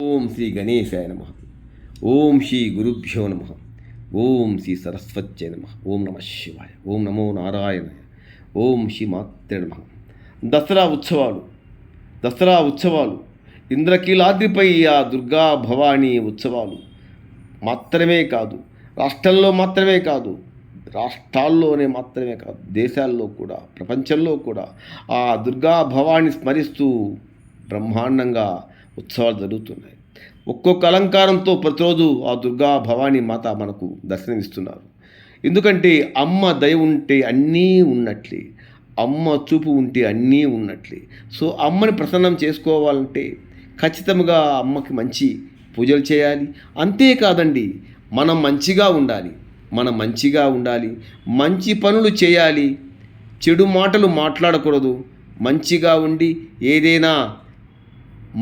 ఓం శ్రీ గణేశాయ నమ. ఓం శ్రీ గురుభ్యో నమ. ఓం శ్రీ సరస్వత్యై నమ. ఓం నమ శివాయ. ఓం నమో నారాయణాయ. ఓం శ్రీ మాత్రే నమ. దసరా ఉత్సవాలు ఇంద్రకీలాద్రిపై ఆ దుర్గా భవానీ ఉత్సవాలు మాత్రమే కాదు, రాష్ట్రంలోనే మాత్రమే కాదు, దేశాల్లో కూడా, ప్రపంచంలో కూడా ఆ దుర్గా భవాని స్మరిస్తూ బ్రహ్మాండంగా ఉత్సవాలు జరుగుతున్నాయి. ఒక్కొక్క అలంకారంతో ప్రతిరోజు ఆ దుర్గా భవానీ మాత మనకు దర్శనమిస్తున్నారు. ఎందుకంటే అమ్మ దయ ఉంటే అన్నీ ఉన్నట్లే, అమ్మ చూపు ఉంటే అన్నీ ఉన్నట్లే. సో అమ్మని ప్రసన్నం చేసుకోవాలంటే ఖచ్చితంగా అమ్మకి మంచి పూజలు చేయాలి. అంతేకాదండి, మనం మంచిగా ఉండాలి, మంచి పనులు చేయాలి, చెడు మాటలు మాట్లాడకూడదు, మంచిగా ఉండి ఏదైనా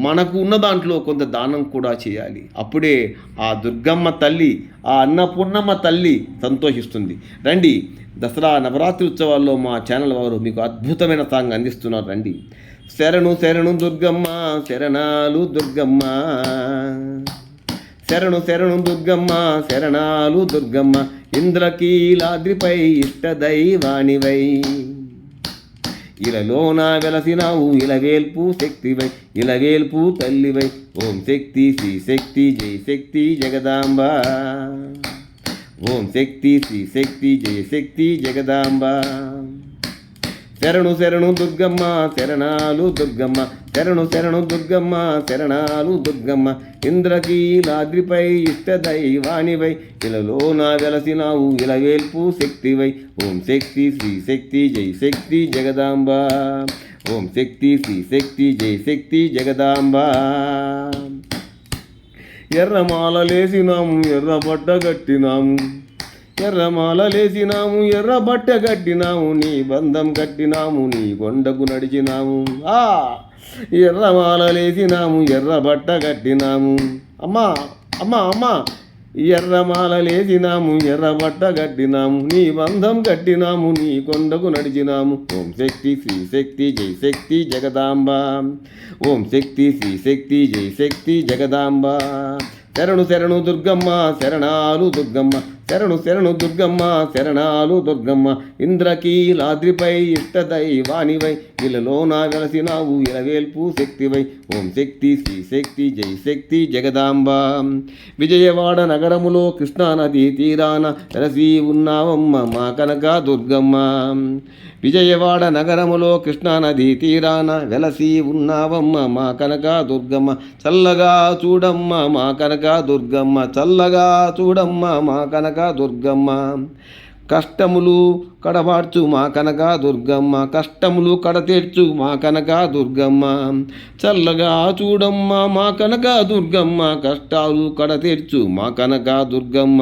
మనకు ఉన్న దాంట్లో కొంత దానం కూడా చేయాలి. అప్పుడే ఆ దుర్గమ్మ తల్లి, ఆ అన్నపూర్ణమ్మ తల్లి సంతోషిస్తుంది. రండి, దసరా నవరాత్రి ఉత్సవాల్లో మా ఛానల్ వారు మీకు అద్భుతమైన సాంగ్ అందిస్తున్నారు. రండి. శరణు శరణు దుర్గమ్మ, శరణాలు దుర్గమ్మ, శరణు శరణు దుర్గమ్మ, శరణాలు దుర్గమ్మ, ఇంద్రకీలాద్రిపై ఇష్ట దైవానివై, ఇలలోన వెలసినావు ఇలవేల్పు శక్తివై, ఇలవేల్పు తల్లివై. ఓం శక్తి శ్రీ శక్తి జై శక్తి జగదాంబ, ఓం శక్తి శ్రీ శక్తి జై శక్తి జగదాంబ. శరణు శరణు దుర్గమ్మ, శరణాలు దుర్గమ్మ, శరణు శరణు దుర్గమ్మ, శరణాలు దుర్గమ్మ, ఇంద్రకీలాద్రిపై ఇష్ట దైవానివై, ఇలలోన వెలసినావు ఇలవేల్పు శక్తివై. ఓం శక్తి శ్రీ శక్తి జై శక్తి జగదాంబ, ఓం శక్తి శ్రీ శక్తి జై శక్తి జగదాంబ. ఎర్రమాలలేసినాము ఎర్రబడ్డ గట్టినాము, ఎర్రమాలలేసినాము ఎర్రబట్ట కట్టినాము, నీ బంధం కట్టినాము, నీ కొండకు నడిచినాము. ఎర్రమాలలేసినాము ఎర్రబట్ట కట్టినాము, అమ్మా అమ్మా అమ్మా, ఎర్రమాలలేసినాము ఎర్రబట్ట కట్టినాము, నీ బంధం కట్టినాము, నీ కొండకు నడిచినాము. ఓం శక్తి శ్రీ శక్తి జై శక్తి జగదాంబ, ఓం శక్తి శ్రీ శక్తి జై శక్తి జగదాంబ. శరణు శరణు దుర్గమ్మ, శరణాలు దుర్గమ్మ, శరణు శరణు దుర్గమ్మ, శరణాలు దుర్గమ్మ, ఇంద్రకీలాద్రిపై ఇష్ట దైవానివై, ఇలలోన వెలసినావు ఇలవేల్పు శక్తివై. ఓం శక్తి శ్రీ శక్తి జై శక్తి జగదాంబ. విజయవాడ నగరములో కృష్ణానది తీరాన వెలసి ఉన్నావమ్మ మా కనక దుర్గమ్మ, విజయవాడ నగరములో కృష్ణానది తీరాన వెలసి ఉన్నావమ్మ మా కనక దుర్గమ్మ, చల్లగా చూడమ్మ మా కనక దుర్గమ్మ, చల్లగా చూడమ్మ మా కనక దుర్గమ్మ. కష్టములు కడబార్చు మా కనక దుర్గమ్మ, కష్టములు కడతీర్చు మా కనక దుర్గమ్మ, చల్లగా చూడమ్మ మా కనక దుర్గమ్మ, కష్టాలు కడతీర్చు మా కనక దుర్గమ్మ.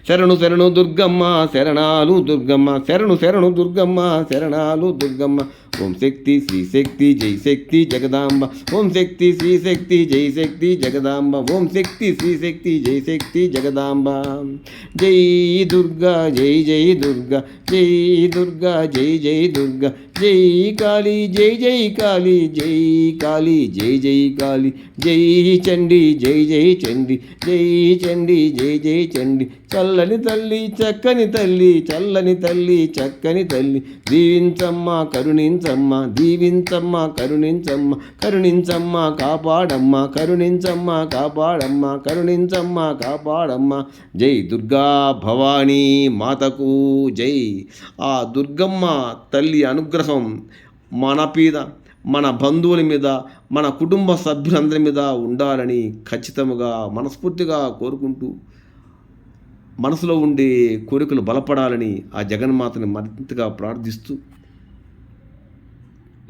శరణు శరణు దుర్గమ్మ, శరణాలు దుర్గమ్మ, శరణు శరణు దుర్గమ్మ, శరణాలు దుర్గమ్మ. ఓం శక్తి శ్రీ శక్తి జై శక్తి జగదాంబ, ఓం శక్తి శ్రీ శక్తి జై శక్తి జగదాంబ, ఓం శక్తి శ్రీ శక్తి జై శక్తి జగదాంబ. జై దుర్గా జై జై దుర్గా, జై దుర్గా జై జై దుర్గా, జై కాళీ జై జై కాళీ, జై కాళీ జై జై కాళీ, జై చండీ జై జై చండీ, జై చండీ జై జై చండీ. చల్లని తల్లి చక్కని తల్లి, చల్లని తల్లి చక్కని తల్లి, దీవించమ్మ కరుణించమ్మ, దీవించమ్మ కరుణించమ్మ, కరుణించమ్మ కాపాడమ్మ, కరుణించమ్మ కాపాడమ్మ, కరుణించమ్మ కాపాడమ్మ. జై దుర్గా భవానీ మాతకు జై. ఆ దుర్గమ్మ తల్లి అనుగ్రహం మన మీద, మన బంధువుల మీద, మన కుటుంబ సభ్యులందరి మీద ఉండాలని ఖచ్చితంగా మనస్ఫూర్తిగా కోరుకుంటూ, మనసులో ఉండే కోరికలు బలపడాలని ఆ జగన్మాతని మరింతగా ప్రార్థిస్తూ,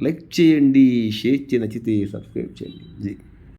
లైక్ చేయండి, షేర్ చేయండి, నచ్చితే సబ్స్క్రైబ్ చేయండి. జై.